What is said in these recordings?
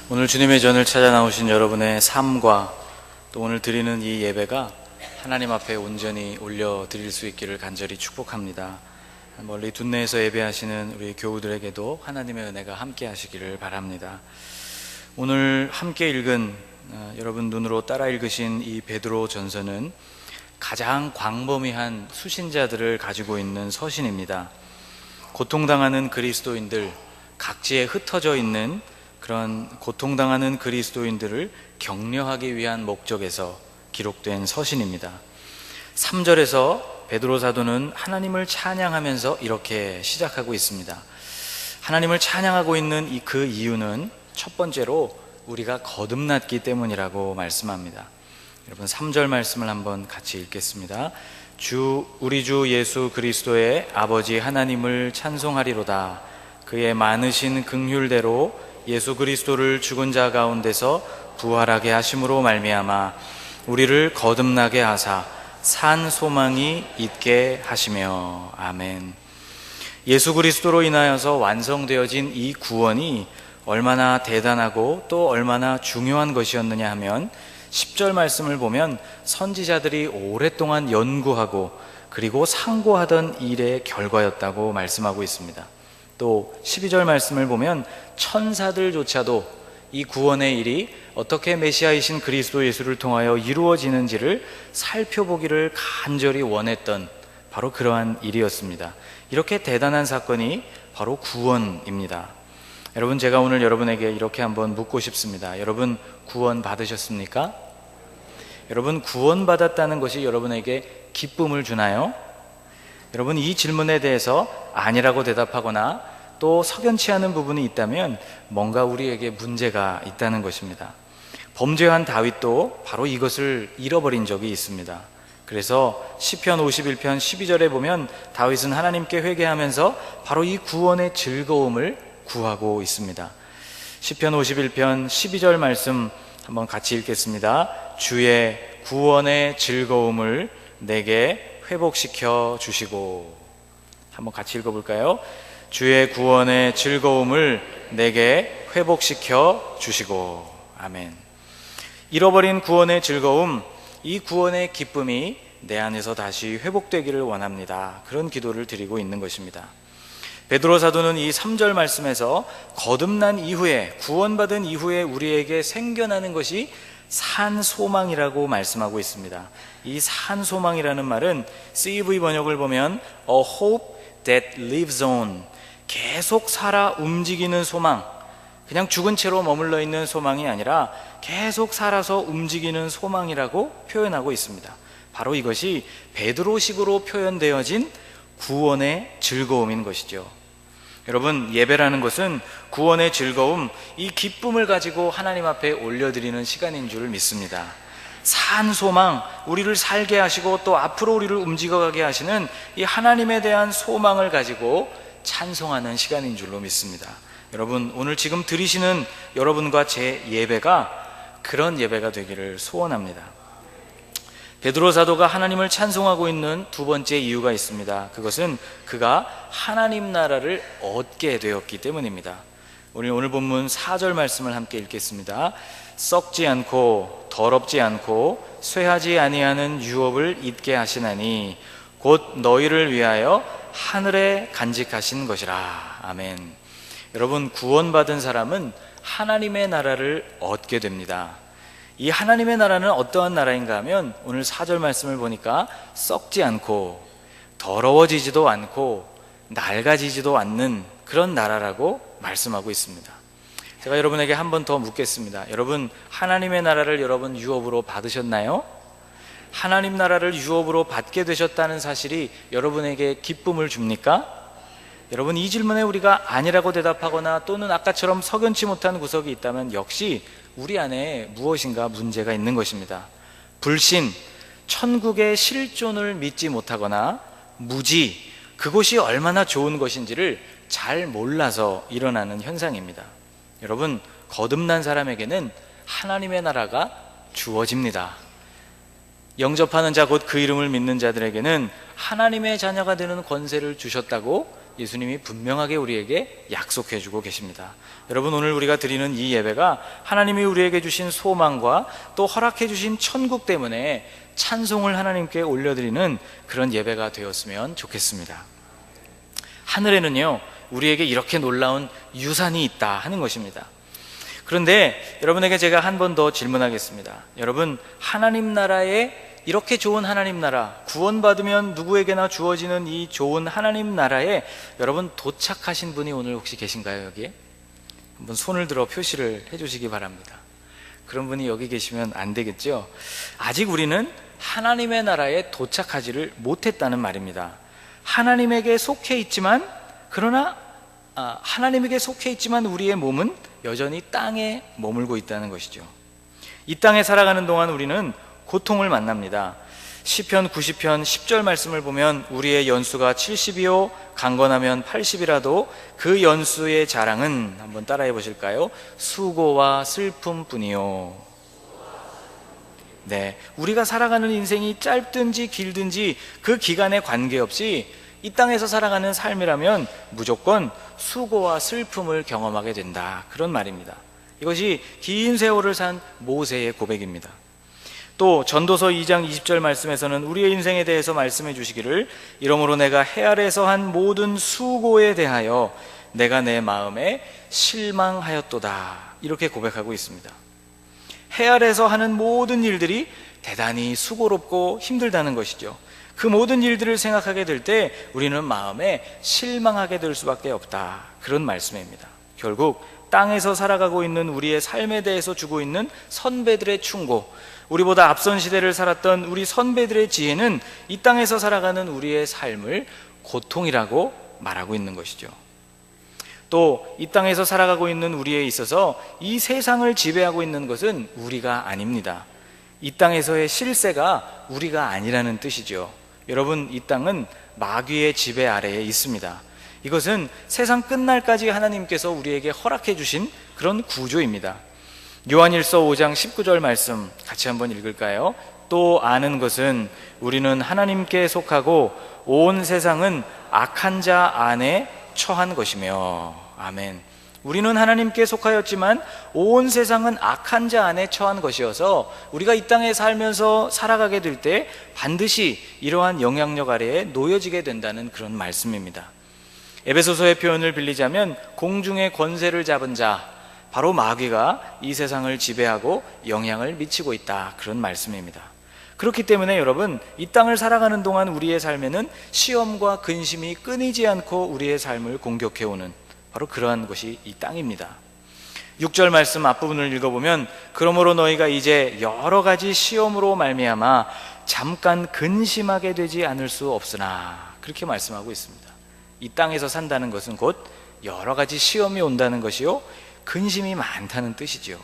오늘 주님의 전을 찾아 나오신 여러분의 삶과 또 오늘 드리는 이 예배가 하나님 앞에 온전히 올려드릴 수 있기를 간절히 축복합니다. 멀리 둔내에서 예배하시는 우리 교우들에게도 하나님의 은혜가 함께 하시기를 바랍니다. 오늘 함께 읽은 여러분 눈으로 따라 읽으신 이 베드로 전서는 가장 광범위한 수신자들을 가지고 있는 서신입니다. 고통당하는 그리스도인들, 각지에 흩어져 있는 그런 고통당하는 그리스도인들을 격려하기 위한 목적에서 기록된 서신입니다. 3절에서 베드로 사도는 하나님을 찬양하면서 이렇게 시작하고 있습니다. 하나님을 찬양하고 있는 그 이유는 첫 번째로 우리가 거듭났기 때문이라고 말씀합니다. 여러분 3절 말씀을 한번 같이 읽겠습니다. 우리 주 예수 그리스도의 아버지 하나님을 찬송하리로다. 그의 많으신 긍휼대로 예수 그리스도를 죽은 자 가운데서 부활하게 하심으로 말미암아 우리를 거듭나게 하사 산 소망이 있게 하시며. 아멘. 예수 그리스도로 인하여서 완성되어진 이 구원이 얼마나 대단하고 또 얼마나 중요한 것이었느냐 하면 10절 말씀을 보면 선지자들이 오랫동안 연구하고 그리고 상고하던 일의 결과였다고 말씀하고 있습니다. 또 12절 말씀을 보면 천사들조차도 이 구원의 일이 어떻게 메시아이신 그리스도 예수를 통하여 이루어지는지를 살펴보기를 간절히 원했던 바로 그러한 일이었습니다. 이렇게 대단한 사건이 바로 구원입니다. 여러분, 제가 오늘 여러분에게 이렇게 한번 묻고 싶습니다. 여러분 구원 받으셨습니까? 여러분 구원 받았다는 것이 여러분에게 기쁨을 주나요? 여러분 이 질문에 대해서 아니라고 대답하거나 또 석연치 않은 부분이 있다면 뭔가 우리에게 문제가 있다는 것입니다. 범죄한 다윗도 바로 이것을 잃어버린 적이 있습니다. 그래서 시편 51편 12절에 보면 다윗은 하나님께 회개하면서 바로 이 구원의 즐거움을 구하고 있습니다. 시편 51편 12절 말씀 한번 같이 읽겠습니다. 주의 구원의 즐거움을 내게 회복시켜 주시고. 한번 같이 읽어볼까요? 주의 구원의 즐거움을 내게 회복시켜 주시고. 아멘. 잃어버린 구원의 즐거움, 이 구원의 기쁨이 내 안에서 다시 회복되기를 원합니다. 그런 기도를 드리고 있는 것입니다. 베드로 사도는 이 3절 말씀에서 거듭난 이후에, 구원받은 이후에 우리에게 생겨나는 것이 산 소망이라고 말씀하고 있습니다. 이 산 소망이라는 말은 CEV 번역을 보면 A hope that lives on, 계속 살아 움직이는 소망, 그냥 죽은 채로 머물러 있는 소망이 아니라 계속 살아서 움직이는 소망이라고 표현하고 있습니다. 바로 이것이 베드로식으로 표현되어진 구원의 즐거움인 것이죠. 여러분, 예배라는 것은 구원의 즐거움, 이 기쁨을 가지고 하나님 앞에 올려드리는 시간인 줄 믿습니다. 산 소망, 우리를 살게 하시고 또 앞으로 우리를 움직여가게 하시는 이 하나님에 대한 소망을 가지고 찬송하는 시간인 줄로 믿습니다. 여러분, 오늘 지금 들으시는 여러분과 제 예배가 그런 예배가 되기를 소원합니다. 베드로 사도가 하나님을 찬송하고 있는 두 번째 이유가 있습니다. 그것은 그가 하나님 나라를 얻게 되었기 때문입니다. 우리 오늘 본문 4절 말씀을 함께 읽겠습니다. 썩지 않고 더럽지 않고 쇠하지 아니하는 유업을 잊게 하시나니 곧 너희를 위하여 하늘에 간직하신 것이라. 아멘. 여러분, 구원받은 사람은 하나님의 나라를 얻게 됩니다. 이 하나님의 나라는 어떠한 나라인가 하면 오늘 4절 말씀을 보니까 썩지 않고 더러워지지도 않고 낡아지지도 않는 그런 나라라고 말씀하고 있습니다. 제가 여러분에게 한 번 더 묻겠습니다. 여러분, 하나님의 나라를 여러분 유업으로 받으셨나요? 하나님 나라를 유업으로 받게 되셨다는 사실이 여러분에게 기쁨을 줍니까? 여러분, 이 질문에 우리가 아니라고 대답하거나 또는 아까처럼 석연치 못한 구석이 있다면 역시 우리 안에 무엇인가 문제가 있는 것입니다. 불신, 천국의 실존을 믿지 못하거나 무지, 그것이 얼마나 좋은 것인지를 잘 몰라서 일어나는 현상입니다. 여러분, 거듭난 사람에게는 하나님의 나라가 주어집니다. 영접하는 자 곧 그 이름을 믿는 자들에게는 하나님의 자녀가 되는 권세를 주셨다고 예수님이 분명하게 우리에게 약속해 주고 계십니다. 여러분, 오늘 우리가 드리는 이 예배가 하나님이 우리에게 주신 소망과 또 허락해 주신 천국 때문에 찬송을 하나님께 올려드리는 그런 예배가 되었으면 좋겠습니다. 하늘에는요, 우리에게 이렇게 놀라운 유산이 있다 하는 것입니다. 그런데 여러분에게 제가 한 번 더 질문하겠습니다. 여러분, 하나님 나라에 이렇게 좋은 하나님 나라, 구원받으면 누구에게나 주어지는 이 좋은 하나님 나라에 여러분 도착하신 분이 오늘 혹시 계신가요? 여기에? 한번 손을 들어 표시를 해주시기 바랍니다. 그런 분이 여기 계시면 안 되겠죠? 아직 우리는 하나님의 나라에 도착하지를 못했다는 말입니다. 하나님에게 속해 있지만, 그러나 하나님에게 속해 있지만 우리의 몸은 여전히 땅에 머물고 있다는 것이죠. 이 땅에 살아가는 동안 우리는 고통을 만납니다. 시편 90편 10절 말씀을 보면 우리의 연수가 70이요 강건하면 80이라도 그 연수의 자랑은, 한번 따라해 보실까요? 수고와 슬픔뿐이요. 네, 우리가 살아가는 인생이 짧든지 길든지 그 기간에 관계없이 이 땅에서 살아가는 삶이라면 무조건 수고와 슬픔을 경험하게 된다, 그런 말입니다. 이것이 긴 세월을 산 모세의 고백입니다. 또 전도서 2장 20절 말씀에서는 우리의 인생에 대해서 말씀해 주시기를, 이러므로 내가 해 아래에서 한 모든 수고에 대하여 내가 내 마음에 실망하였도다, 이렇게 고백하고 있습니다. 해 아래에서 하는 모든 일들이 대단히 수고롭고 힘들다는 것이죠. 그 모든 일들을 생각하게 될 때 우리는 마음에 실망하게 될 수밖에 없다, 그런 말씀입니다. 결국 땅에서 살아가고 있는 우리의 삶에 대해서 주고 있는 선배들의 충고, 우리보다 앞선 시대를 살았던 우리 선배들의 지혜는 이 땅에서 살아가는 우리의 삶을 고통이라고 말하고 있는 것이죠. 또 이 땅에서 살아가고 있는 우리에 있어서 이 세상을 지배하고 있는 것은 우리가 아닙니다. 이 땅에서의 실세가 우리가 아니라는 뜻이죠. 여러분, 이 땅은 마귀의 지배 아래에 있습니다. 이것은 세상 끝날까지 하나님께서 우리에게 허락해 주신 그런 구조입니다. 요한일서 5장 19절 말씀 같이 한번 읽을까요? 또 아는 것은 우리는 하나님께 속하고 온 세상은 악한 자 안에 처한 것이며. 아멘. 우리는 하나님께 속하였지만 온 세상은 악한 자 안에 처한 것이어서 우리가 이 땅에 살면서 살아가게 될 때 반드시 이러한 영향력 아래에 놓여지게 된다는 그런 말씀입니다. 에베소서의 표현을 빌리자면 공중의 권세를 잡은 자, 바로 마귀가 이 세상을 지배하고 영향을 미치고 있다, 그런 말씀입니다. 그렇기 때문에 여러분, 이 땅을 살아가는 동안 우리의 삶에는 시험과 근심이 끊이지 않고 우리의 삶을 공격해오는 바로 그러한 것이 이 땅입니다. 6절 말씀 앞부분을 읽어보면 그러므로 너희가 이제 여러 가지 시험으로 말미암아 잠깐 근심하게 되지 않을 수 없으나, 그렇게 말씀하고 있습니다. 이 땅에서 산다는 것은 곧 여러 가지 시험이 온다는 것이요, 근심이 많다는 뜻이죠.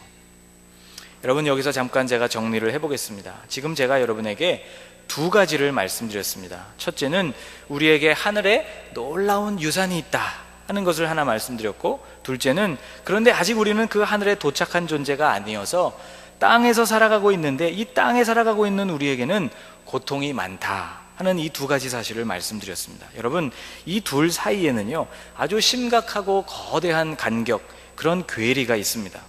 여러분, 여기서 잠깐 제가 정리를 해보겠습니다. 지금 제가 여러분에게 두 가지를 말씀드렸습니다. 첫째는 우리에게 하늘에 놀라운 유산이 있다 하는 것을 하나 말씀드렸고, 둘째는 그런데 아직 우리는 그 하늘에 도착한 존재가 아니어서 땅에서 살아가고 있는데 이 땅에 살아가고 있는 우리에게는 고통이 많다 하는 이 두 가지 사실을 말씀드렸습니다. 여러분, 이 둘 사이에는요 아주 심각하고 거대한 간격, 그런 괴리가 있습니다.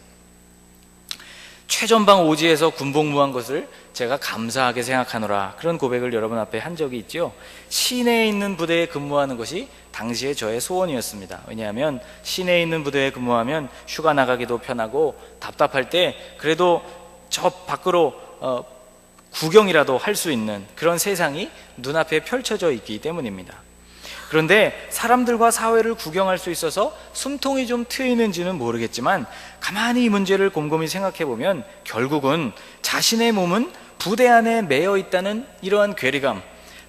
최전방 오지에서 군복무한 것을 제가 감사하게 생각하노라, 그런 고백을 여러분 앞에 한 적이 있죠. 시내에 있는 부대에 근무하는 것이 당시에 저의 소원이었습니다. 왜냐하면 시내에 있는 부대에 근무하면 휴가 나가기도 편하고 답답할 때 그래도 저 밖으로 구경이라도 할 수 있는 그런 세상이 눈앞에 펼쳐져 있기 때문입니다. 그런데 사람들과 사회를 구경할 수 있어서 숨통이 좀 트이는지는 모르겠지만 가만히 이 문제를 곰곰이 생각해 보면 결국은 자신의 몸은 부대 안에 매여 있다는 이러한 괴리감,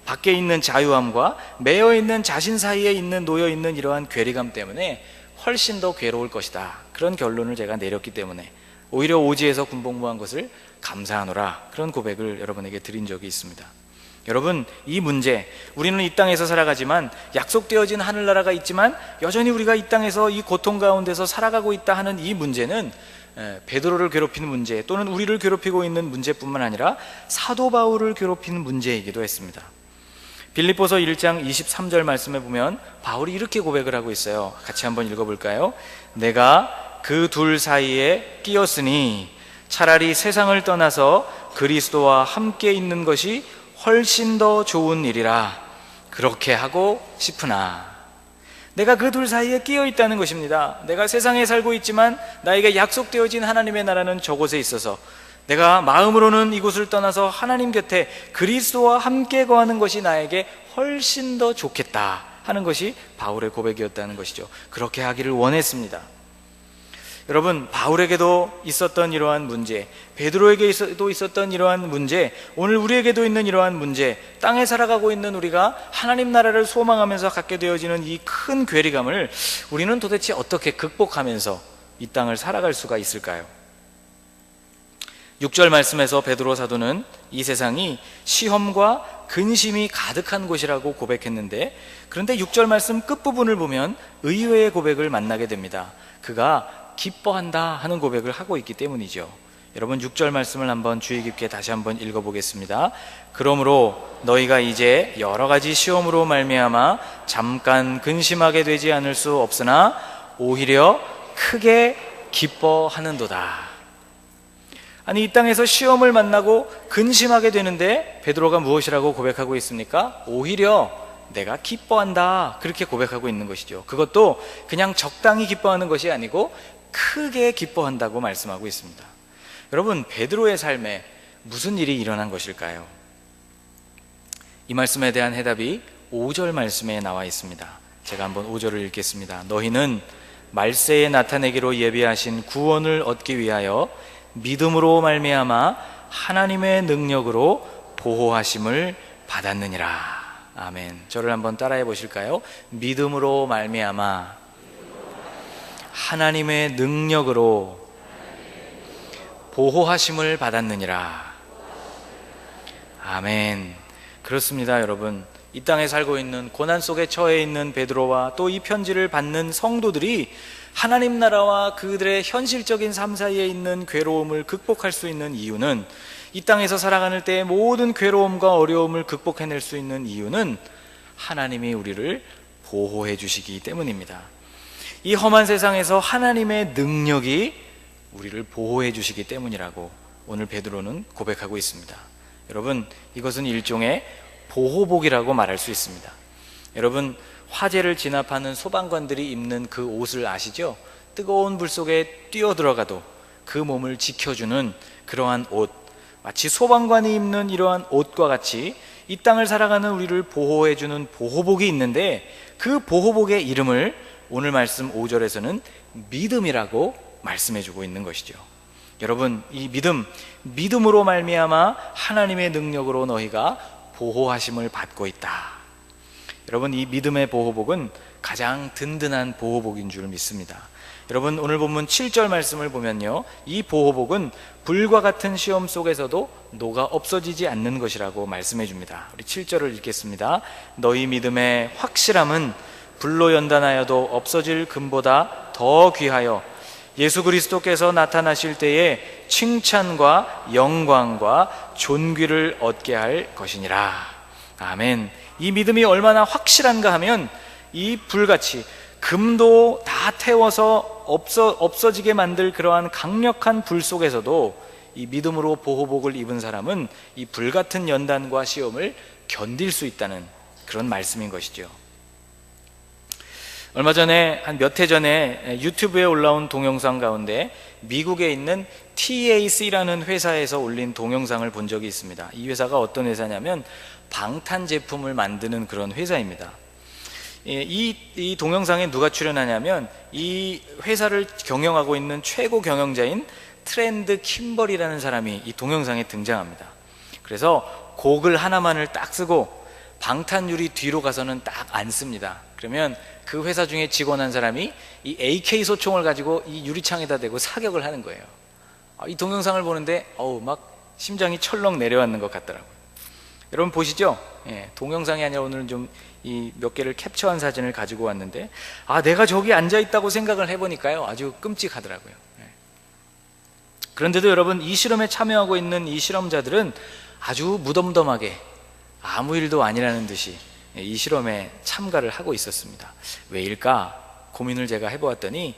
밖에 있는 자유함과 매여 있는 자신 사이에 놓여 있는 이러한 괴리감 때문에 훨씬 더 괴로울 것이다, 그런 결론을 제가 내렸기 때문에 오히려 오지에서 군복무한 것을 감사하노라, 그런 고백을 여러분에게 드린 적이 있습니다. 여러분, 이 문제, 우리는 이 땅에서 살아가지만 약속되어진 하늘나라가 있지만 여전히 우리가 이 땅에서 이 고통 가운데서 살아가고 있다 하는 이 문제는 베드로를 괴롭히는 문제, 또는 우리를 괴롭히고 있는 문제뿐만 아니라 사도 바울을 괴롭히는 문제이기도 했습니다. 빌립보서 1장 23절 말씀에 보면 바울이 이렇게 고백을 하고 있어요. 같이 한번 읽어볼까요? 내가 그 둘 사이에 끼었으니 차라리 세상을 떠나서 그리스도와 함께 있는 것이 훨씬 더 좋은 일이라 그렇게 하고 싶으나. 내가 그 둘 사이에 끼어 있다는 것입니다. 내가 세상에 살고 있지만 나에게 약속되어진 하나님의 나라는 저곳에 있어서 내가 마음으로는 이곳을 떠나서 하나님 곁에 그리스도와 함께 거하는 것이 나에게 훨씬 더 좋겠다 하는 것이 바울의 고백이었다는 것이죠. 그렇게 하기를 원했습니다. 여러분, 바울에게도 있었던 이러한 문제, 베드로에게도 있었던 이러한 문제, 오늘 우리에게도 있는 이러한 문제, 땅에 살아가고 있는 우리가 하나님 나라를 소망하면서 갖게 되어지는 이 큰 괴리감을 우리는 도대체 어떻게 극복하면서 이 땅을 살아갈 수가 있을까요? 6절 말씀에서 베드로 사도는 이 세상이 시험과 근심이 가득한 곳이라고 고백했는데, 그런데 6절 말씀 끝부분을 보면 의외의 고백을 만나게 됩니다. 그가 기뻐한다 하는 고백을 하고 있기 때문이죠. 여러분, 6절 말씀을 한번 주의 깊게 다시 한번 읽어보겠습니다. 그러므로 너희가 이제 여러 가지 시험으로 말미암아 잠깐 근심하게 되지 않을 수 없으나 오히려 크게 기뻐하는도다. 아니, 이 땅에서 시험을 만나고 근심하게 되는데 베드로가 무엇이라고 고백하고 있습니까? 오히려 내가 기뻐한다, 그렇게 고백하고 있는 것이죠. 그것도 그냥 적당히 기뻐하는 것이 아니고 크게 기뻐한다고 말씀하고 있습니다. 여러분, 베드로의 삶에 무슨 일이 일어난 것일까요? 이 말씀에 대한 해답이 5절 말씀에 나와 있습니다. 제가 한번 5절을 읽겠습니다. 너희는 말세에 나타내기로 예비하신 구원을 얻기 위하여 믿음으로 말미암아 하나님의 능력으로 보호하심을 받았느니라. 아멘. 저를 한번 따라해 보실까요? 믿음으로 말미암아 하나님의 능력으로 보호하심을 받았느니라. 아멘. 그렇습니다, 여러분. 이 땅에 살고 있는 고난 속에 처해 있는 베드로와 또 이 편지를 받는 성도들이 하나님 나라와 그들의 현실적인 삶 사이에 있는 괴로움을 극복할 수 있는 이유는, 이 땅에서 살아가는 때의 모든 괴로움과 어려움을 극복해낼 수 있는 이유는 하나님이 우리를 보호해 주시기 때문입니다. 이 험한 세상에서 하나님의 능력이 우리를 보호해 주시기 때문이라고 오늘 베드로는 고백하고 있습니다. 여러분, 이것은 일종의 보호복이라고 말할 수 있습니다. 여러분, 화재를 진압하는 소방관들이 입는 그 옷을 아시죠? 뜨거운 불 속에 뛰어들어가도 그 몸을 지켜주는 그러한 옷, 마치 소방관이 입는 이러한 옷과 같이 이 땅을 살아가는 우리를 보호해주는 보호복이 있는데, 그 보호복의 이름을 오늘 말씀 5절에서는 믿음이라고 말씀해주고 있는 것이죠. 여러분, 이 믿음으로 말미암아 하나님의 능력으로 너희가 보호하심을 받고 있다. 여러분, 이 믿음의 보호복은 가장 든든한 보호복인 줄 믿습니다. 여러분, 오늘 본문 7절 말씀을 보면요, 이 보호복은 불과 같은 시험 속에서도 녹아 없어지지 않는 것이라고 말씀해 줍니다. 우리 7절을 읽겠습니다. 너희 믿음의 확실함은 불로 연단하여도 없어질 금보다 더 귀하여 예수 그리스도께서 나타나실 때에 칭찬과 영광과 존귀를 얻게 할 것이니라. 아멘. 이 믿음이 얼마나 확실한가 하면, 이 불같이 금도 다 태워서 없어지게 만들 그러한 강력한 불 속에서도 이 믿음으로 보호복을 입은 사람은 이 불같은 연단과 시험을 견딜 수 있다는 그런 말씀인 것이죠. 얼마 전에, 한 몇 해 전에 유튜브에 올라온 동영상 가운데 미국에 있는 TAC라는 회사에서 올린 동영상을 본 적이 있습니다. 이 회사가 어떤 회사냐면 방탄 제품을 만드는 그런 회사입니다. 이 동영상에 누가 출연하냐면 이 회사를 경영하고 있는 최고 경영자인 트렌드 킴벌이라는 사람이 이 동영상에 등장합니다. 그래서 고글 하나만을 딱 쓰고 방탄유리 뒤로 가서는 딱 앉습니다. 그러면 그 회사 중에 직원 한 사람이 이 AK 소총을 가지고 이 유리창에다 대고 사격을 하는 거예요. 이 동영상을 보는데 막 심장이 철렁 내려앉는 것 같더라고요. 여러분 보시죠? 동영상이 아니라 오늘은 좀 이 몇 개를 캡처한 사진을 가지고 왔는데, 내가 저기 앉아 있다고 생각을 해보니까요, 아주 끔찍하더라고요. 그런데도 여러분, 이 실험에 참여하고 있는 이 실험자들은 아주 무덤덤하게, 아무 일도 아니라는 듯이 이 실험에 참가를 하고 있었습니다. 왜일까? 고민을 제가 해보았더니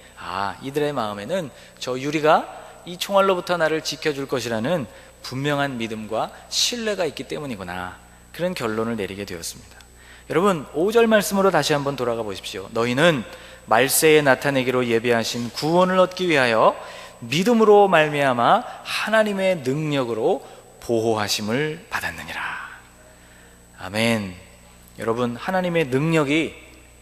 이들의 마음에는 저 유리가 이 총알로부터 나를 지켜줄 것이라는 분명한 믿음과 신뢰가 있기 때문이구나, 그런 결론을 내리게 되었습니다. 여러분, 5절 말씀으로 다시 한번 돌아가 보십시오. 너희는 말세에 나타내기로 예비하신 구원을 얻기 위하여 믿음으로 말미암아 하나님의 능력으로 보호하심을 받았느니라. 아멘. 여러분, 하나님의 능력이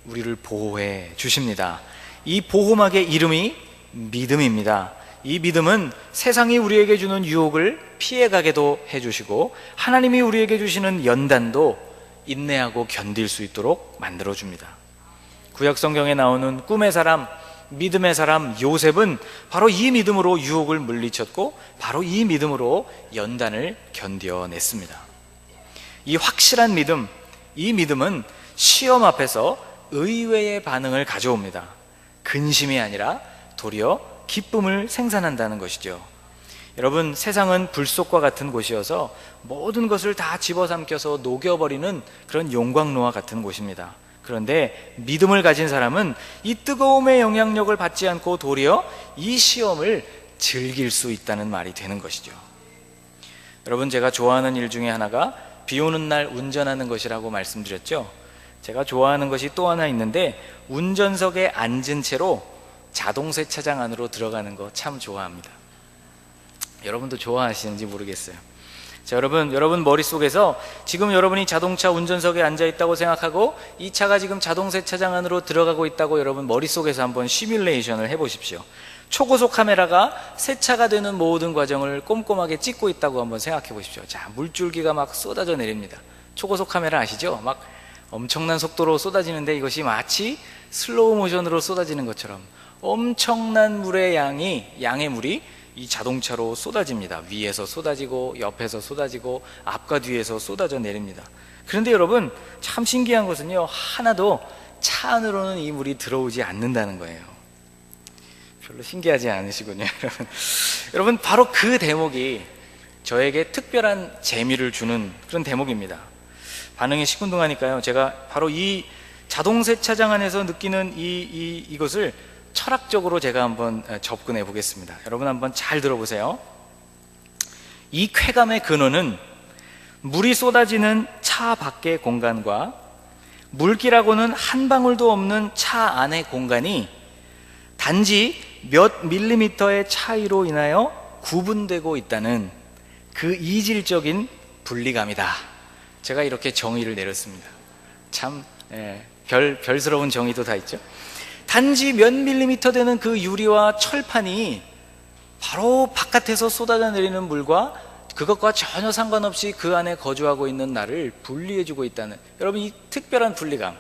우리를 보호해 주십니다. 이 보호막의 이름이 믿음입니다. 이 믿음은 세상이 우리에게 주는 유혹을 피해가게도 해주시고 하나님이 우리에게 주시는 연단도 인내하고 견딜 수 있도록 만들어줍니다. 구약 성경에 나오는 꿈의 사람, 믿음의 사람 요셉은 바로 이 믿음으로 유혹을 물리쳤고 바로 이 믿음으로 연단을 견뎌냈습니다. 이 확실한 믿음, 이 믿음은 시험 앞에서 의외의 반응을 가져옵니다. 근심이 아니라 도리어 기쁨을 생산한다는 것이죠. 여러분, 세상은 불속과 같은 곳이어서 모든 것을 다 집어삼켜서 녹여버리는 그런 용광로와 같은 곳입니다. 그런데 믿음을 가진 사람은 이 뜨거움의 영향력을 받지 않고 도리어 이 시험을 즐길 수 있다는 말이 되는 것이죠. 여러분, 제가 좋아하는 일 중에 하나가 비 오는 날 운전하는 것이라고 말씀드렸죠. 제가 좋아하는 것이 또 하나 있는데 운전석에 앉은 채로 자동 세차장 안으로 들어가는 거 참 좋아합니다. 여러분도 좋아하시는지 모르겠어요. 자, 여러분 머릿속에서 지금 여러분이 자동차 운전석에 앉아 있다고 생각하고 이 차가 지금 자동 세차장 안으로 들어가고 있다고 여러분 머릿속에서 한번 시뮬레이션을 해보십시오. 초고속 카메라가 세차가 되는 모든 과정을 꼼꼼하게 찍고 있다고 한번 생각해 보십시오. 자, 물줄기가 막 쏟아져 내립니다. 초고속 카메라 아시죠? 막 엄청난 속도로 쏟아지는데 이것이 마치 슬로우 모션으로 쏟아지는 것처럼 엄청난 물의 양의 물이 이 자동차로 쏟아집니다. 위에서 쏟아지고 옆에서 쏟아지고 앞과 뒤에서 쏟아져 내립니다. 그런데 여러분, 참 신기한 것은요, 하나도 차 안으로는 이 물이 들어오지 않는다는 거예요. 별로 신기하지 않으시군요. 여러분, 바로 그 대목이 저에게 특별한 재미를 주는 그런 대목입니다. 반응이 시큰둥하니까요, 제가 바로 이 자동 세차장 안에서 느끼는 이것을 철학적으로 제가 한번 접근해 보겠습니다. 여러분 한번 잘 들어보세요. 이 쾌감의 근원은 물이 쏟아지는 차 밖의 공간과 물기라고는 한 방울도 없는 차 안의 공간이 단지 몇 밀리미터의 차이로 인하여 구분되고 있다는 그 이질적인 분리감이다. 제가 이렇게 정의를 내렸습니다. 참 별스러운 정의도 다 있죠. 단지 몇 밀리미터 되는 그 유리와 철판이 바로 바깥에서 쏟아져 내리는 물과 그것과 전혀 상관없이 그 안에 거주하고 있는 나를 분리해주고 있다는, 여러분, 이 특별한 분리감,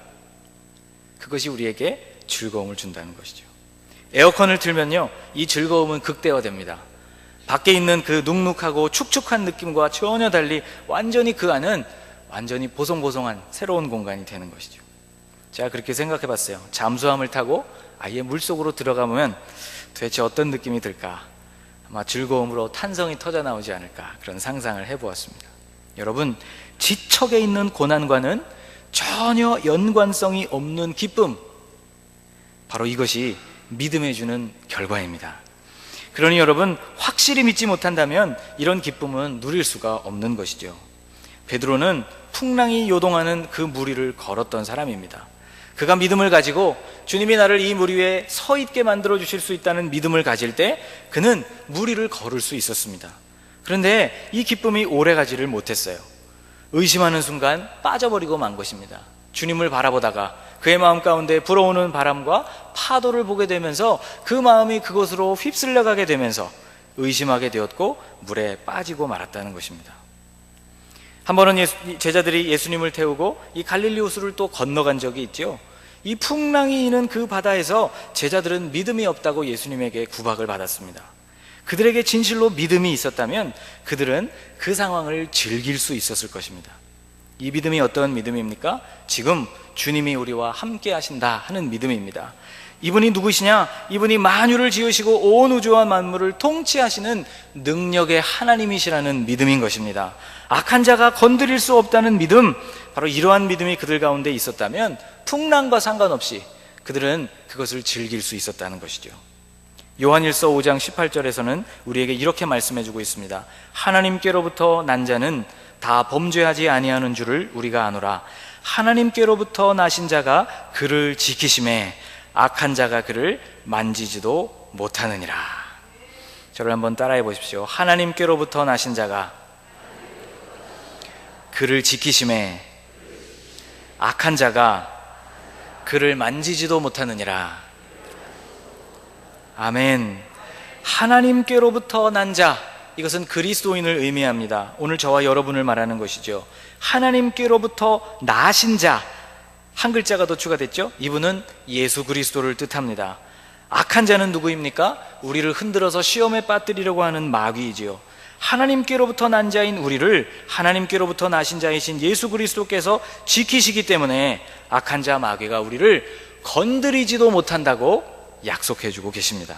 그것이 우리에게 즐거움을 준다는 것이죠. 에어컨을 틀면요, 이 즐거움은 극대화됩니다. 밖에 있는 그 눅눅하고 축축한 느낌과 전혀 달리 완전히 그 안은 완전히 보송보송한 새로운 공간이 되는 것이죠. 제가 그렇게 생각해 봤어요. 잠수함을 타고 아예 물속으로 들어가면 도대체 어떤 느낌이 들까? 아마 즐거움으로 탄성이 터져 나오지 않을까, 그런 상상을 해보았습니다. 여러분, 지척에 있는 고난과는 전혀 연관성이 없는 기쁨, 바로 이것이 믿음에 주는 결과입니다. 그러니 여러분, 확실히 믿지 못한다면 이런 기쁨은 누릴 수가 없는 것이죠. 베드로는 풍랑이 요동하는 그 물 위를 걸었던 사람입니다. 그가 믿음을 가지고 주님이 나를 이 물 위에 서 있게 만들어 주실 수 있다는 믿음을 가질 때 그는 물 위를 걸을 수 있었습니다. 그런데 이 기쁨이 오래가지를 못했어요. 의심하는 순간 빠져버리고 만 것입니다. 주님을 바라보다가 그의 마음 가운데 불어오는 바람과 파도를 보게 되면서 그 마음이 그곳으로 휩쓸려 가게 되면서 의심하게 되었고 물에 빠지고 말았다는 것입니다. 한 번은 제자들이 예수님을 태우고 이 갈릴리 호수를 또 건너간 적이 있죠. 이 풍랑이 이는 그 바다에서 제자들은 믿음이 없다고 예수님에게 구박을 받았습니다. 그들에게 진실로 믿음이 있었다면 그들은 그 상황을 즐길 수 있었을 것입니다. 이 믿음이 어떤 믿음입니까? 지금 주님이 우리와 함께 하신다 하는 믿음입니다. 이분이 누구시냐? 이분이 만유를 지으시고 온 우주와 만물을 통치하시는 능력의 하나님이시라는 믿음인 것입니다. 악한 자가 건드릴 수 없다는 믿음, 바로 이러한 믿음이 그들 가운데 있었다면 풍랑과 상관없이 그들은 그것을 즐길 수 있었다는 것이죠. 요한일서 5장 18절에서는 우리에게 이렇게 말씀해주고 있습니다. 하나님께로부터 난 자는 다 범죄하지 아니하는 줄을 우리가 아노라. 하나님께로부터 나신 자가 그를 지키심에 악한 자가 그를 만지지도 못하느니라. 저를 한번 따라해 보십시오. 하나님께로부터 나신 자가 그를 지키심에 악한 자가 그를 만지지도 못하느니라. 아멘. 하나님께로부터 난 자, 이것은 그리스도인을 의미합니다. 오늘 저와 여러분을 말하는 것이죠. 하나님께로부터 나신 자, 한 글자가 더 추가됐죠? 이분은 예수 그리스도를 뜻합니다. 악한 자는 누구입니까? 우리를 흔들어서 시험에 빠뜨리려고 하는 마귀이지요. 하나님께로부터 난 자인 우리를 하나님께로부터 나신 자이신 예수 그리스도께서 지키시기 때문에 악한 자 마귀가 우리를 건드리지도 못한다고 약속해주고 계십니다.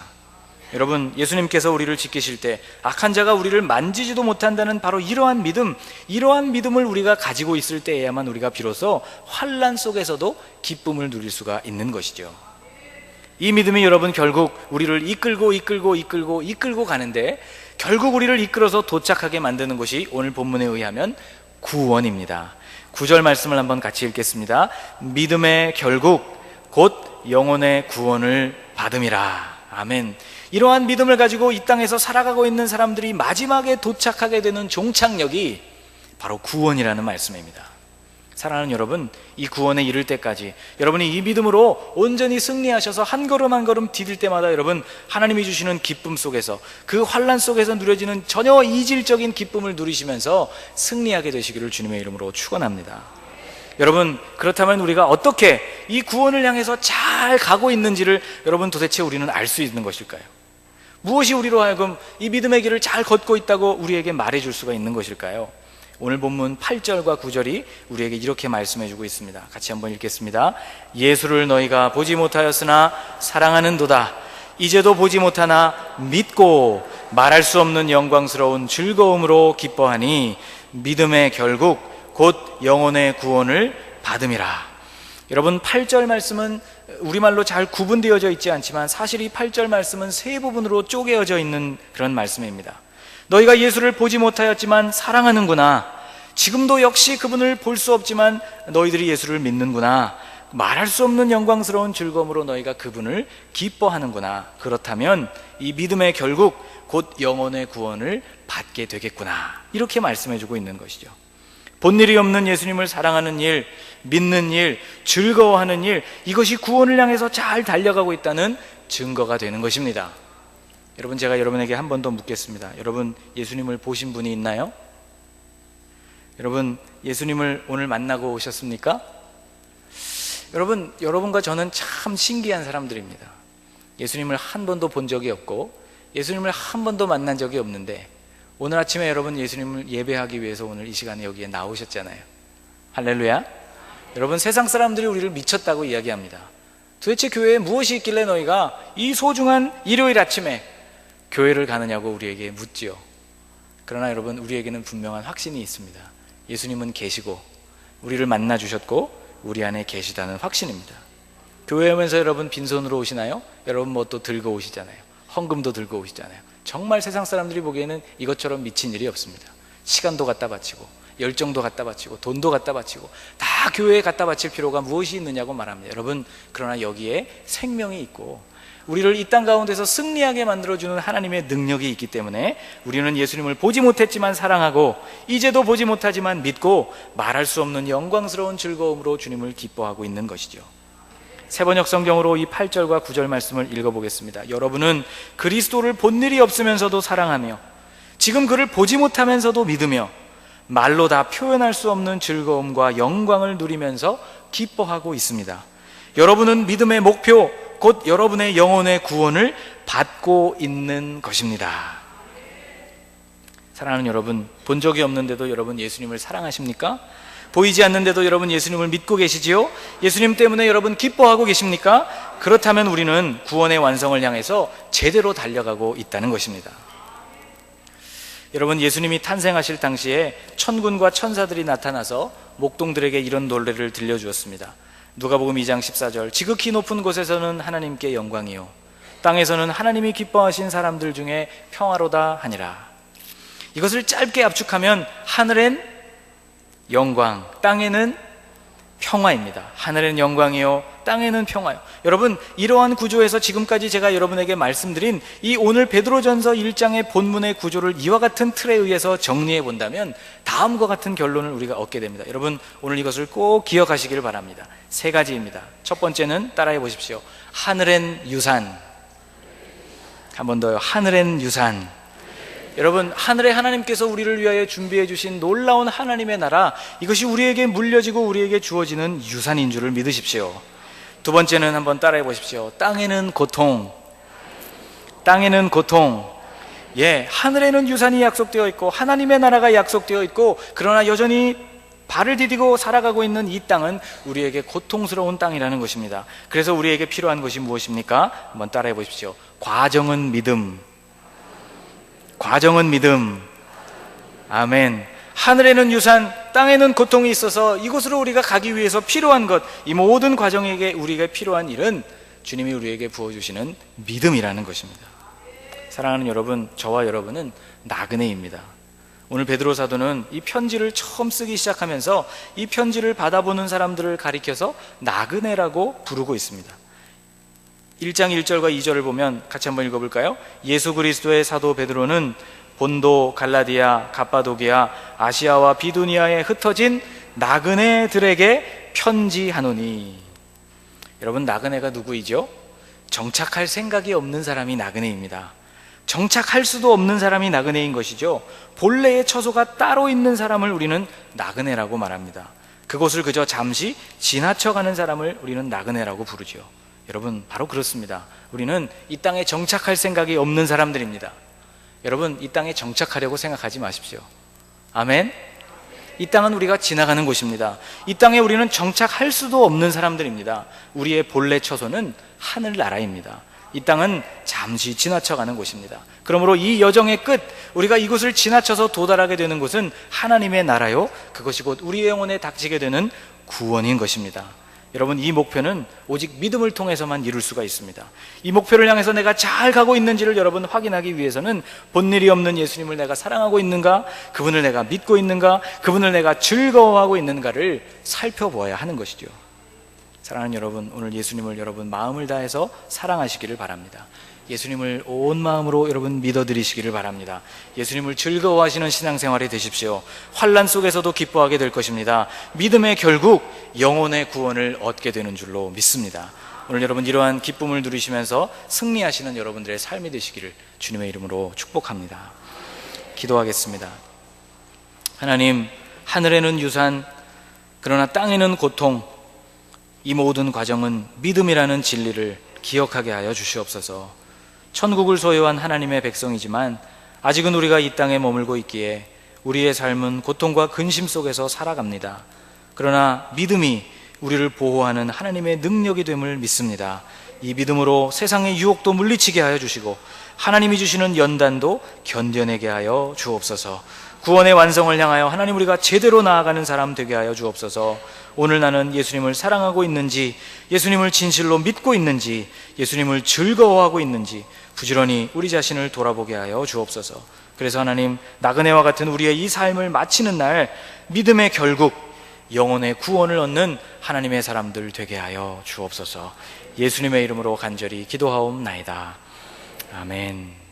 여러분, 예수님께서 우리를 지키실 때 악한 자가 우리를 만지지도 못한다는 바로 이러한 믿음, 이러한 믿음을 우리가 가지고 있을 때에야만 우리가 비로소 환난 속에서도 기쁨을 누릴 수가 있는 것이죠. 이 믿음이 여러분 결국 우리를 이끌고 가는데, 결국 우리를 이끌어서 도착하게 만드는 것이 오늘 본문에 의하면 구원입니다. 9절 말씀을 한번 같이 읽겠습니다. 믿음의 결국 곧 영혼의 구원을 받음이라. 아멘. 이러한 믿음을 가지고 이 땅에서 살아가고 있는 사람들이 마지막에 도착하게 되는 종착역이 바로 구원이라는 말씀입니다. 사랑하는 여러분, 이 구원에 이를 때까지 여러분이 이 믿음으로 온전히 승리하셔서 한 걸음 한 걸음 디딜 때마다 여러분, 하나님이 주시는 기쁨 속에서, 그 환난 속에서 누려지는 전혀 이질적인 기쁨을 누리시면서 승리하게 되시기를 주님의 이름으로 축원합니다. 여러분, 그렇다면 우리가 어떻게 이 구원을 향해서 잘 가고 있는지를 여러분 도대체 우리는 알 수 있는 것일까요? 무엇이 우리로 하여금 이 믿음의 길을 잘 걷고 있다고 우리에게 말해줄 수가 있는 것일까요? 오늘 본문 8절과 9절이 우리에게 이렇게 말씀해주고 있습니다. 같이 한번 읽겠습니다. 예수를 너희가 보지 못하였으나 사랑하는도다. 이제도 보지 못하나 믿고 말할 수 없는 영광스러운 즐거움으로 기뻐하니 믿음의 결국 곧 영혼의 구원을 받음이라. 여러분, 8절 말씀은 우리말로 잘 구분되어져 있지 않지만 사실 이 8절 말씀은 세 부분으로 쪼개어져 있는 그런 말씀입니다. 너희가 예수를 보지 못하였지만 사랑하는구나. 지금도 역시 그분을 볼 수 없지만 너희들이 예수를 믿는구나. 말할 수 없는 영광스러운 즐거움으로 너희가 그분을 기뻐하는구나. 그렇다면 이 믿음의 결국 곧 영혼의 구원을 받게 되겠구나. 이렇게 말씀해주고 있는 것이죠. 본일이 없는 예수님을 사랑하는 일, 믿는 일, 즐거워하는 일, 이것이 구원을 향해서 잘 달려가고 있다는 증거가 되는 것입니다. 여러분, 제가 여러분에게 한 번 더 묻겠습니다. 여러분, 예수님을 보신 분이 있나요? 여러분, 예수님을 오늘 만나고 오셨습니까? 여러분, 여러분과 저는 참 신기한 사람들입니다. 예수님을 한 번도 본 적이 없고 예수님을 한 번도 만난 적이 없는데 오늘 아침에 여러분 예수님을 예배하기 위해서 오늘 이 시간에 여기에 나오셨잖아요. 할렐루야. 여러분, 세상 사람들이 우리를 미쳤다고 이야기합니다. 도대체 교회에 무엇이 있길래 너희가 이 소중한 일요일 아침에 교회를 가느냐고 우리에게 묻지요. 그러나 여러분, 우리에게는 분명한 확신이 있습니다. 예수님은 계시고 우리를 만나 주셨고 우리 안에 계시다는 확신입니다. 교회에 오면서 여러분 빈손으로 오시나요? 여러분 뭐 또 들고 오시잖아요. 헌금도 들고 오시잖아요. 정말 세상 사람들이 보기에는 이것처럼 미친 일이 없습니다. 시간도 갖다 바치고 열정도 갖다 바치고 돈도 갖다 바치고 다 교회에 갖다 바칠 필요가 무엇이 있느냐고 말합니다. 여러분, 그러나 여기에 생명이 있고 우리를 이 땅 가운데서 승리하게 만들어주는 하나님의 능력이 있기 때문에 우리는 예수님을 보지 못했지만 사랑하고 이제도 보지 못하지만 믿고 말할 수 없는 영광스러운 즐거움으로 주님을 기뻐하고 있는 것이죠. 세번역 성경으로 이 8절과 9절 말씀을 읽어보겠습니다. 여러분은 그리스도를 본 일이 없으면서도 사랑하며 지금 그를 보지 못하면서도 믿으며 말로 다 표현할 수 없는 즐거움과 영광을 누리면서 기뻐하고 있습니다. 여러분은 믿음의 목표 곧 여러분의 영혼의 구원을 받고 있는 것입니다. 사랑하는 여러분, 본 적이 없는데도 여러분 예수님을 사랑하십니까? 보이지 않는데도 여러분 예수님을 믿고 계시지요? 예수님 때문에 여러분 기뻐하고 계십니까? 그렇다면 우리는 구원의 완성을 향해서 제대로 달려가고 있다는 것입니다. 여러분, 예수님이 탄생하실 당시에 천군과 천사들이 나타나서 목동들에게 이런 노래를 들려주었습니다. 누가복음 2장 14절, 지극히 높은 곳에서는 하나님께 영광이요 땅에서는 하나님이 기뻐하신 사람들 중에 평화로다 하니라. 이것을 짧게 압축하면 하늘엔 영광, 땅에는 평화입니다. 하늘엔 영광이요 땅에는 평화요. 여러분, 이러한 구조에서 지금까지 제가 여러분에게 말씀드린 이 오늘 베드로전서 1장의 본문의 구조를 이와 같은 틀에 의해서 정리해 본다면 다음과 같은 결론을 우리가 얻게 됩니다. 여러분, 오늘 이것을 꼭 기억하시기를 바랍니다. 세 가지입니다. 첫 번째는 따라해 보십시오. 하늘엔 유산. 한 번 더요. 하늘엔 유산. 여러분, 하늘에 하나님께서 우리를 위하여 준비해 주신 놀라운 하나님의 나라, 이것이 우리에게 물려지고 우리에게 주어지는 유산인 줄을 믿으십시오. 두 번째는 한번 따라해 보십시오. 땅에는 고통. 땅에는 고통. 예, 하늘에는 유산이 약속되어 있고 하나님의 나라가 약속되어 있고, 그러나 여전히 발을 디디고 살아가고 있는 이 땅은 우리에게 고통스러운 땅이라는 것입니다. 그래서 우리에게 필요한 것이 무엇입니까? 한번 따라해 보십시오. 과정은 믿음. 과정은 믿음. 아멘. 하늘에는 유산, 땅에는 고통이 있어서 이곳으로 우리가 가기 위해서 필요한 것, 이 모든 과정에게 우리가 필요한 일은 주님이 우리에게 부어주시는 믿음이라는 것입니다. 사랑하는 여러분, 저와 여러분은 나그네입니다. 오늘 베드로 사도는 이 편지를 처음 쓰기 시작하면서 이 편지를 받아보는 사람들을 가리켜서 나그네라고 부르고 있습니다. 1장 1절과 2절을 보면 같이 한번 읽어볼까요? 예수 그리스도의 사도 베드로는 본도, 갈라디아, 갑바도기아, 아시아와 비두니아에 흩어진 나그네들에게 편지하노니. 여러분, 나그네가 누구이죠? 정착할 생각이 없는 사람이 나그네입니다. 정착할 수도 없는 사람이 나그네인 것이죠. 본래의 처소가 따로 있는 사람을 우리는 나그네라고 말합니다. 그곳을 그저 잠시 지나쳐가는 사람을 우리는 나그네라고 부르죠. 여러분, 바로 그렇습니다. 우리는 이 땅에 정착할 생각이 없는 사람들입니다. 여러분, 이 땅에 정착하려고 생각하지 마십시오. 아멘. 이 땅은 우리가 지나가는 곳입니다. 이 땅에 우리는 정착할 수도 없는 사람들입니다. 우리의 본래 처소는 하늘나라입니다. 이 땅은 잠시 지나쳐가는 곳입니다. 그러므로 이 여정의 끝, 우리가 이곳을 지나쳐서 도달하게 되는 곳은 하나님의 나라요, 그것이 곧 우리의 영혼에 닥치게 되는 구원인 것입니다. 여러분, 이 목표는 오직 믿음을 통해서만 이룰 수가 있습니다. 이 목표를 향해서 내가 잘 가고 있는지를 여러분 확인하기 위해서는 본일이 없는 예수님을 내가 사랑하고 있는가, 그분을 내가 믿고 있는가, 그분을 내가 즐거워하고 있는가를 살펴보아야 하는 것이죠. 사랑하는 여러분, 오늘 예수님을 여러분 마음을 다해서 사랑하시기를 바랍니다. 예수님을 온 마음으로 여러분 믿어드리시기를 바랍니다. 예수님을 즐거워하시는 신앙생활이 되십시오. 환난 속에서도 기뻐하게 될 것입니다. 믿음의 결국 영혼의 구원을 얻게 되는 줄로 믿습니다. 오늘 여러분 이러한 기쁨을 누리시면서 승리하시는 여러분들의 삶이 되시기를 주님의 이름으로 축복합니다. 기도하겠습니다. 하나님, 하늘에는 유산, 그러나 땅에는 고통, 이 모든 과정은 믿음이라는 진리를 기억하게 하여 주시옵소서. 천국을 소유한 하나님의 백성이지만 아직은 우리가 이 땅에 머물고 있기에 우리의 삶은 고통과 근심 속에서 살아갑니다. 그러나 믿음이 우리를 보호하는 하나님의 능력이 됨을 믿습니다. 이 믿음으로 세상의 유혹도 물리치게 하여 주시고 하나님이 주시는 연단도 견뎌내게 하여 주옵소서. 구원의 완성을 향하여 하나님, 우리가 제대로 나아가는 사람 되게 하여 주옵소서. 오늘 나는 예수님을 사랑하고 있는지, 예수님을 진실로 믿고 있는지, 예수님을 즐거워하고 있는지 부지런히 우리 자신을 돌아보게 하여 주옵소서. 그래서 하나님, 나그네와 같은 우리의 이 삶을 마치는 날 믿음의 결국 영혼의 구원을 얻는 하나님의 사람들 되게 하여 주옵소서. 예수님의 이름으로 간절히 기도하옵나이다. 아멘.